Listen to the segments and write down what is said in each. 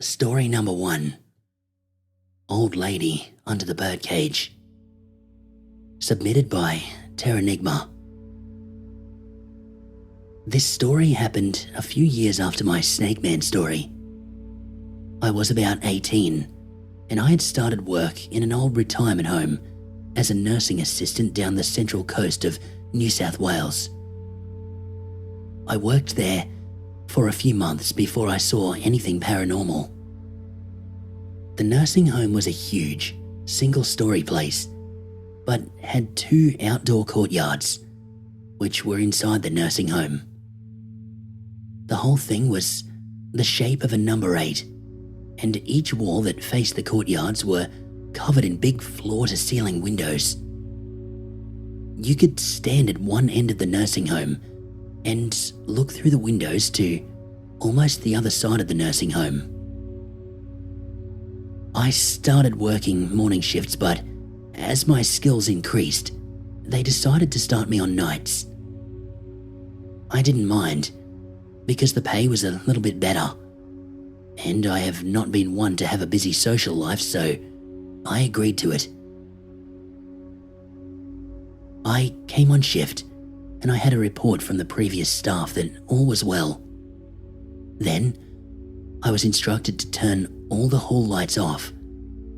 Story number 1. Old Lady Under the Birdcage. Submitted by Terranigma. This story happened a few years after my Snake Man story. I was about 18 and I had started work in an old retirement home as a nursing assistant down the central coast of New South Wales. I worked there for a few months before I saw anything paranormal. The nursing home was a huge, single-story place, but had 2 outdoor courtyards, which were inside the nursing home. The whole thing was the shape of a number 8, and each wall that faced the courtyards were covered in big floor-to-ceiling windows. You could stand at one end of the nursing home and look through the windows to almost the other side of the nursing home. I started working morning shifts, but as my skills increased, they decided to start me on nights. I didn't mind, because the pay was a little bit better, and I have not been one to have a busy social life, so I agreed to it. I came on shift, and I had a report from the previous staff that all was well. Then, I was instructed to turn all the hall lights off,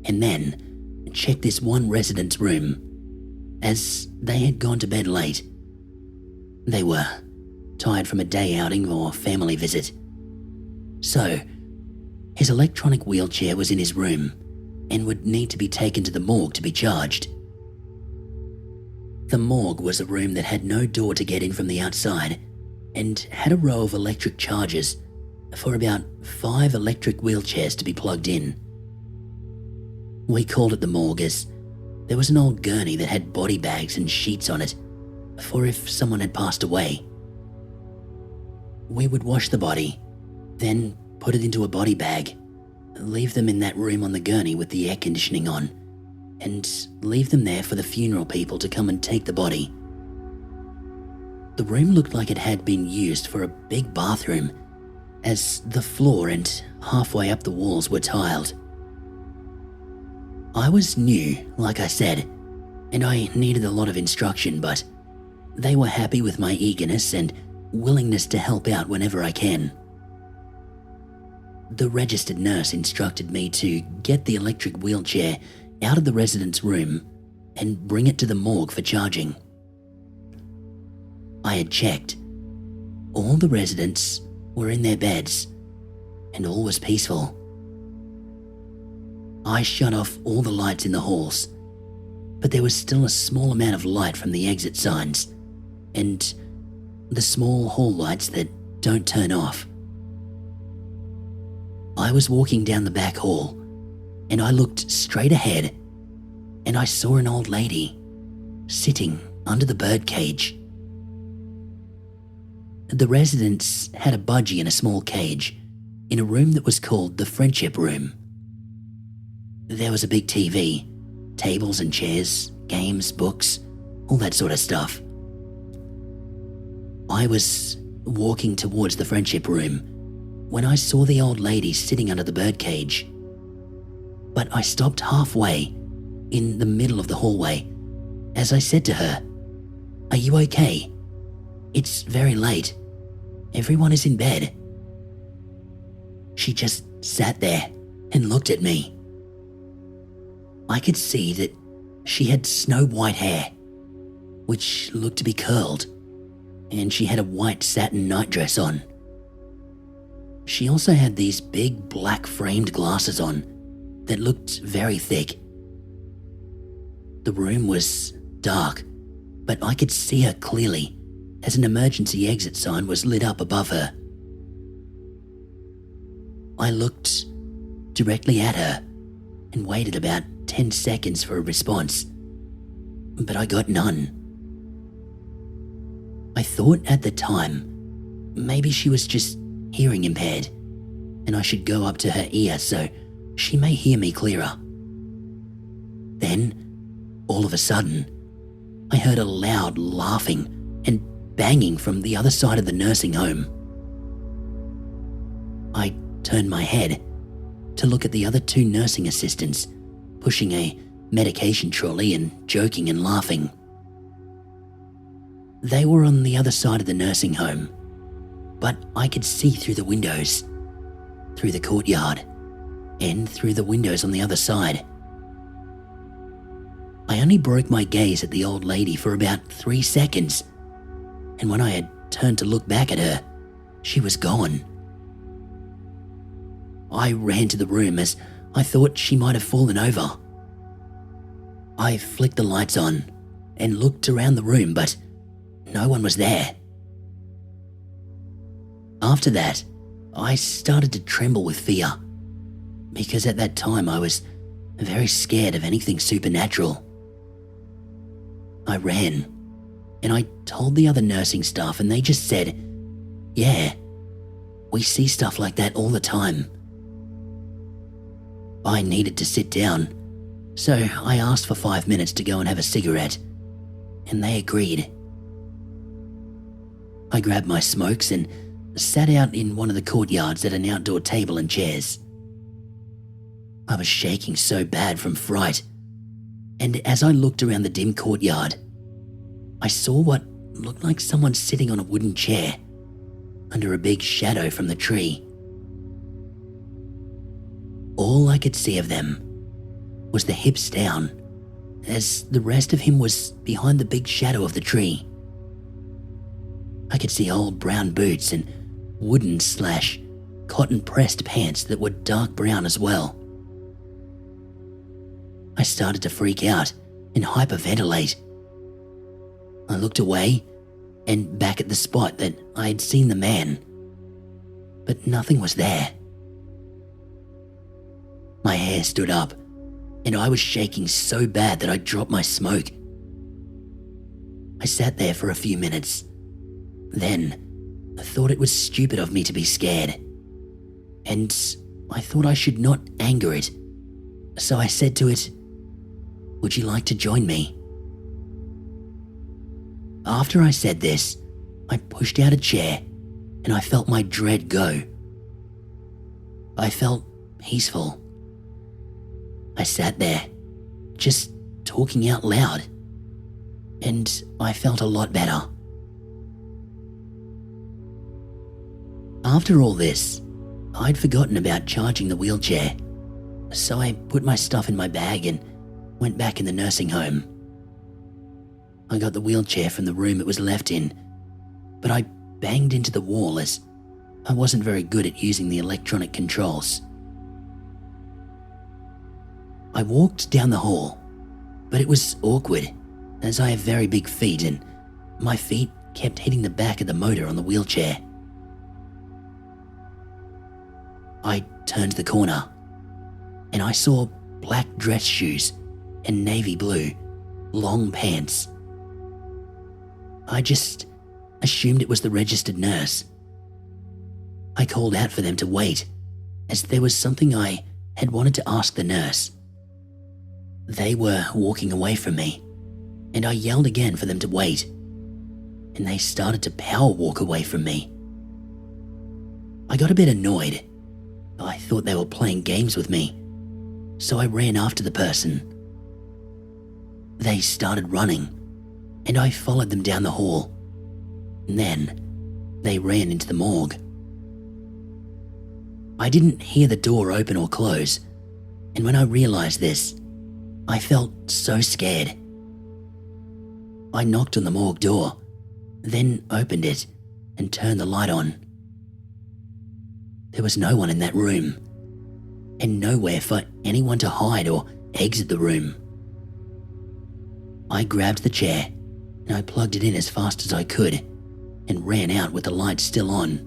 and then check this one resident's room, as they had gone to bed late. They were tired from a day outing or family visit. So, his electronic wheelchair was in his room and would need to be taken to the morgue to be charged. The morgue was a room that had no door to get in from the outside and had a row of electric chargers for about 5 electric wheelchairs to be plugged in. We called it the morgue as there was an old gurney that had body bags and sheets on it for if someone had passed away. We would wash the body, then put it into a body bag, leave them in that room on the gurney with the air conditioning on, and leave them there for the funeral people to come and take the body. The room looked like it had been used for a big bathroom, as the floor and halfway up the walls were tiled. I was new, like I said, and I needed a lot of instruction, but they were happy with my eagerness and willingness to help out whenever I can. The registered nurse instructed me to get the electric wheelchair out of the resident's room and bring it to the morgue for charging. I had checked. All the residents were in their beds and all was peaceful. I shut off all the lights in the halls, but there was still a small amount of light from the exit signs and the small hall lights that don't turn off. I was walking down the back hall and I looked straight ahead and I saw an old lady sitting under the birdcage. The residents had a budgie in a small cage in a room that was called the Friendship Room. There was a big TV, tables and chairs, games, books, all that sort of stuff. I was walking towards the Friendship Room when I saw the old lady sitting under the birdcage. But I stopped halfway in the middle of the hallway as I said to her, "Are you okay? It's very late. Everyone is in bed." She just sat there and looked at me. I could see that she had snow white hair, which looked to be curled, and she had a white satin nightdress on. She also had these big black framed glasses on that looked very thick. The room was dark, but I could see her clearly as an emergency exit sign was lit up above her. I looked directly at her and waited about 10 seconds for a response, but I got none. I thought at the time maybe she was just hearing impaired and I should go up to her ear so she may hear me clearer. Then, all of a sudden, I heard a loud laughing and banging from the other side of the nursing home. I turned my head to look at the other two nursing assistants pushing a medication trolley and joking and laughing. They were on the other side of the nursing home, but I could see through the windows, through the courtyard, and through the windows on the other side. I only broke my gaze at the old lady for about 3 seconds, and when I had turned to look back at her, she was gone. I ran to the room as I thought she might have fallen over. I flicked the lights on and looked around the room, but no one was there. After that, I started to tremble with fear, because at that time I was very scared of anything supernatural. I ran, and I told the other nursing staff, and they just said, "Yeah, we see stuff like that all the time." I needed to sit down, so I asked for 5 minutes to go and have a cigarette, and they agreed. I grabbed my smokes and sat out in one of the courtyards at an outdoor table and chairs. I was shaking so bad from fright, and as I looked around the dim courtyard, I saw what looked like someone sitting on a wooden chair under a big shadow from the tree. All I could see of them was the hips down, as the rest of him was behind the big shadow of the tree. I could see old brown boots and wooden/cotton pressed pants that were dark brown as well. I started to freak out and hyperventilate. I looked away and back at the spot that I had seen the man, but nothing was there. My hair stood up, and I was shaking so bad that I dropped my smoke. I sat there for a few minutes. Then I thought it was stupid of me to be scared, and I thought I should not anger it. So I said to it, "Would you like to join me?" After I said this, I pushed out a chair and I felt my dread go. I felt peaceful. I sat there, just talking out loud, and I felt a lot better. After all this, I'd forgotten about charging the wheelchair, so I put my stuff in my bag and went back in the nursing home. I got the wheelchair from the room it was left in, but I banged into the wall as I wasn't very good at using the electronic controls. I walked down the hall, but it was awkward as I have very big feet and my feet kept hitting the back of the motor on the wheelchair. I turned the corner and I saw black dress shoes and navy blue, long pants. I just assumed it was the registered nurse. I called out for them to wait, as there was something I had wanted to ask the nurse. They were walking away from me, and I yelled again for them to wait, and they started to power walk away from me. I got a bit annoyed. I thought they were playing games with me, so I ran after the person. They started running, and I followed them down the hall. And then they ran into the morgue. I didn't hear the door open or close, and when I realized this, I felt so scared. I knocked on the morgue door, then opened it and turned the light on. There was no one in that room, and nowhere for anyone to hide or exit the room. I grabbed the chair and I plugged it in as fast as I could and ran out with the light still on.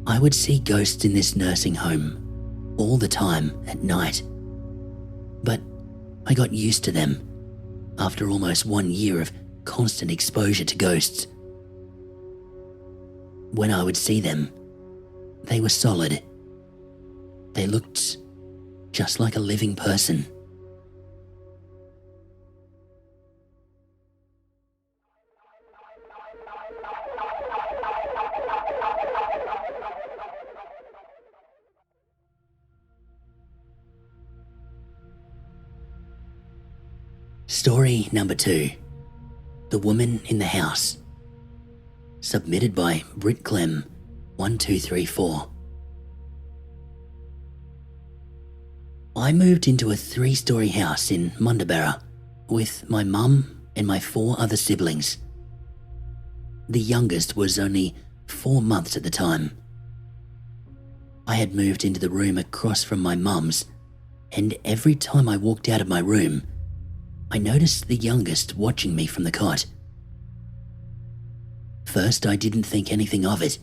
I would see ghosts in this nursing home all the time at night, but I got used to them after almost 1 year of constant exposure to ghosts. When I would see them, they were solid. They looked just like a living person. Story number 2. The Woman in the House. Submitted by Brit Clem 1234. I moved into a 3-story house in Mundubbera with my mum and my 4 other siblings. The youngest was only 4 months at the time. I had moved into the room across from my mum's, and every time I walked out of my room, I noticed the youngest watching me from the cot. First, I didn't think anything of it,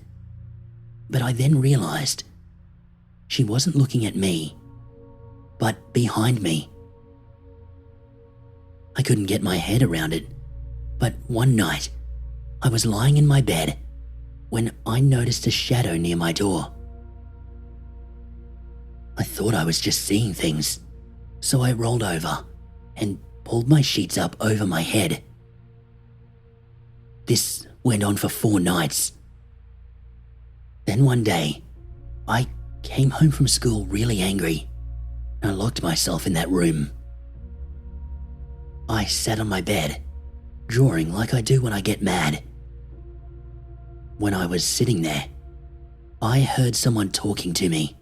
but I then realized she wasn't looking at me, but behind me. I couldn't get my head around it, but one night I was lying in my bed when I noticed a shadow near my door. I thought I was just seeing things, so I rolled over and pulled my sheets up over my head. This went on for 4 nights. Then one day, I came home from school really angry. I locked myself in that room. I sat on my bed, drawing like I do when I get mad. When I was sitting there, I heard someone talking to me.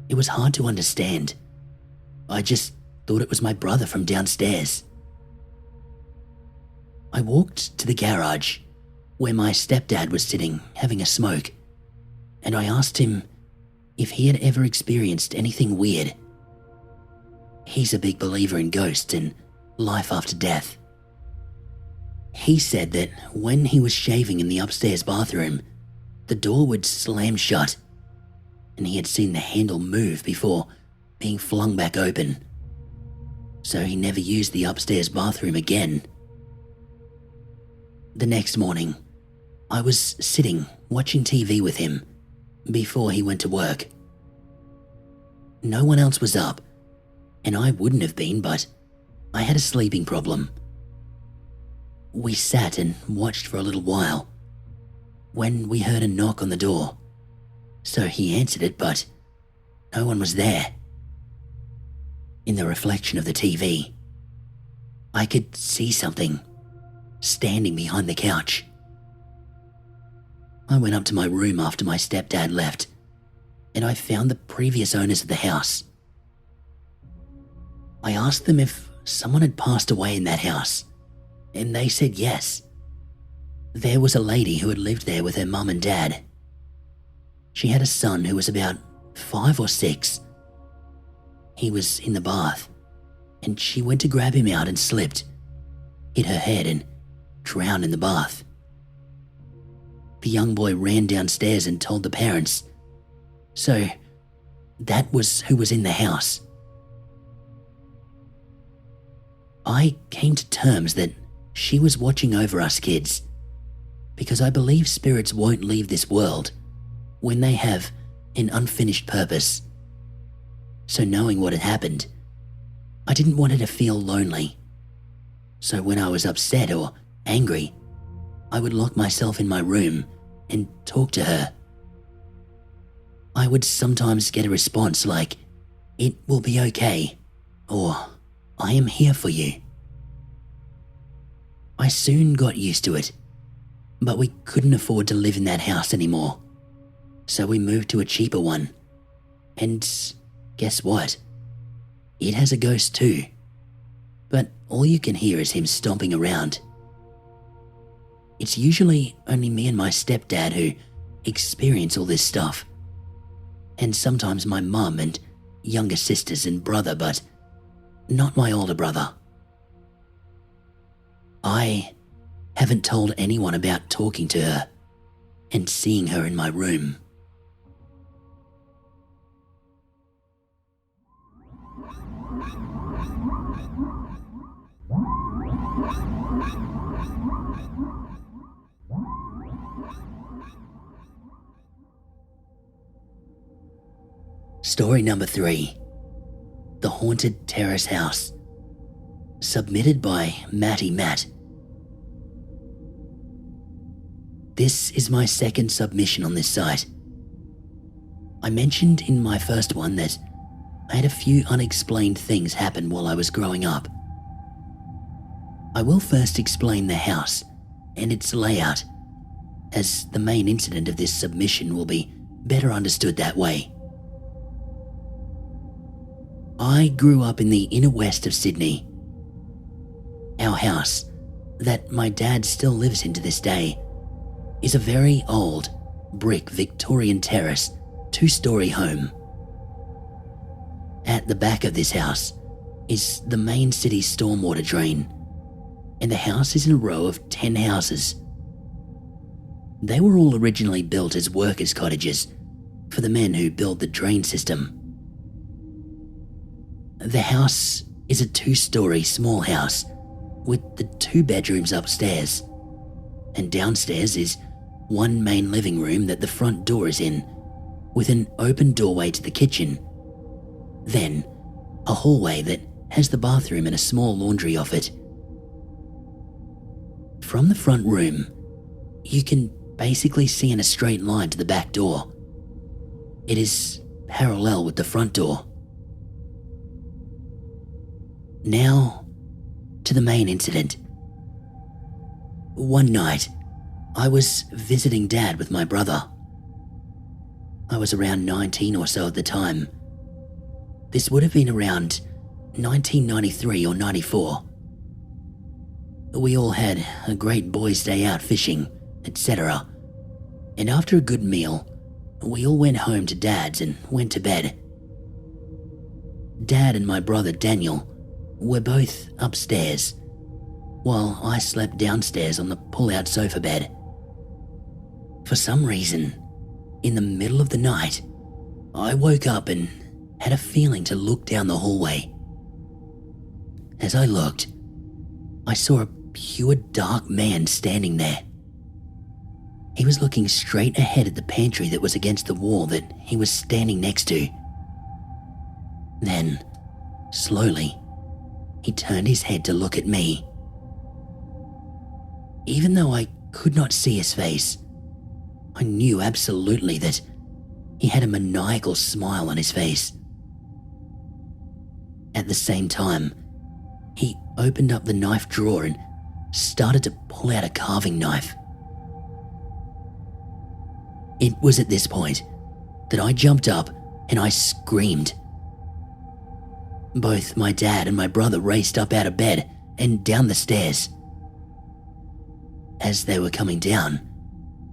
It was hard to understand. I just thought it was my brother from downstairs. I walked to the garage where my stepdad was sitting having a smoke, and I asked him if he had ever experienced anything weird. He's a big believer in ghosts and life after death. He said that when he was shaving in the upstairs bathroom, the door would slam shut, and he had seen the handle move before being flung back open. So he never used the upstairs bathroom again. The next morning, I was sitting watching TV with him before he went to work. No one else was up, and I wouldn't have been, but I had a sleeping problem. We sat and watched for a little while when we heard a knock on the door. So he answered it, but no one was there. In the reflection of the TV, I could see something standing behind the couch. I went up to my room after my stepdad left, and I found the previous owners of the house. I asked them if someone had passed away in that house, and they said yes. There was a lady who had lived there with her mum and dad. She had a son who was about 5 or 6. He was in the bath, and she went to grab him out and slipped, hit her head, and drowned in the bath. The young boy ran downstairs and told the parents. So that was who was in the house. I came to terms that she was watching over us kids, because I believe spirits won't leave this world when they have an unfinished purpose. So knowing what had happened, I didn't want her to feel lonely. So when I was upset or angry, I would lock myself in my room and talk to her. I would sometimes get a response like, "It will be okay," or "I am here for you." I soon got used to it, but we couldn't afford to live in that house anymore. So we moved to a cheaper one. And guess what? It has a ghost too. But all you can hear is him stomping around. It's usually only me and my stepdad who experience all this stuff. And sometimes my mum and younger sisters and brother, but not my older brother. I haven't told anyone about talking to her and seeing her in my room. Story number 3. The Haunted Terrace House. Submitted by Matty Matt. This is my second submission on this site. I mentioned in my first one that I had a few unexplained things happen while I was growing up, I will first explain the house and its layout, as the main incident of this submission will be better understood that way. I grew up in the inner west of Sydney. Our house, that my dad still lives in to this day, is a very old brick Victorian terrace 2-story home. At the back of this house is the main city stormwater drain, and the house is in a row of 10 houses. They were all originally built as workers' cottages for the men who built the drain system. The house is a 2-story small house with the 2 bedrooms upstairs, and downstairs is one main living room that the front door is in, with an open doorway to the kitchen. Then, a hallway that has the bathroom and a small laundry off it. From the front room, you can basically see in a straight line to the back door. It is parallel with the front door. Now, to the main incident. One night, I was visiting Dad with my brother. I was around 19 or so at the time. This would have been around 1993 or 94. We all had a great boys' day out fishing, etc. And after a good meal, we all went home to Dad's and went to bed. Dad and my brother Daniel were both upstairs, while I slept downstairs on the pull-out sofa bed. For some reason, in the middle of the night, I woke up and had a feeling to look down the hallway. As I looked, I saw a pure dark man standing there. He was looking straight ahead at the pantry that was against the wall that he was standing next to. Then, slowly, he turned his head to look at me. Even though I could not see his face, I knew absolutely that he had a maniacal smile on his face. At the same time, he opened up the knife drawer and started to pull out a carving knife. It was at this point that I jumped up and I screamed. Both my dad and my brother raced up out of bed and down the stairs. As they were coming down,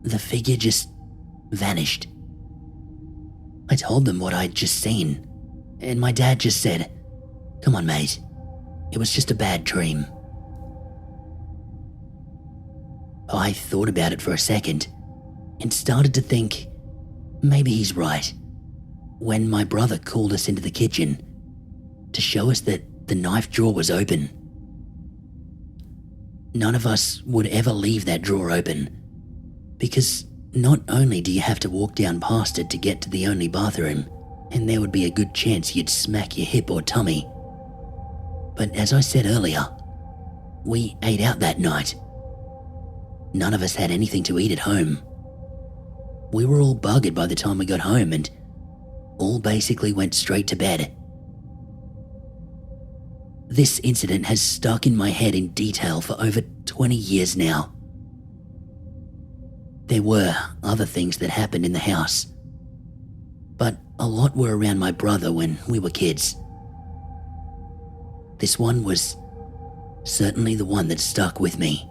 the figure just vanished. I told them what I'd just seen, and my dad just said, "Come on, mate, it was just a bad dream." I thought about it for a second and started to think, maybe he's right, when my brother called us into the kitchen to show us that the knife drawer was open. None of us would ever leave that drawer open, because not only do you have to walk down past it to get to the only bathroom, and there would be a good chance you'd smack your hip or tummy, but as I said earlier, we ate out that night. None of us had anything to eat at home. We were all buggered by the time we got home and all basically went straight to bed. This incident has stuck in my head in detail for over 20 years now. There were other things that happened in the house, but a lot were around my brother when we were kids. This one was certainly the one that stuck with me.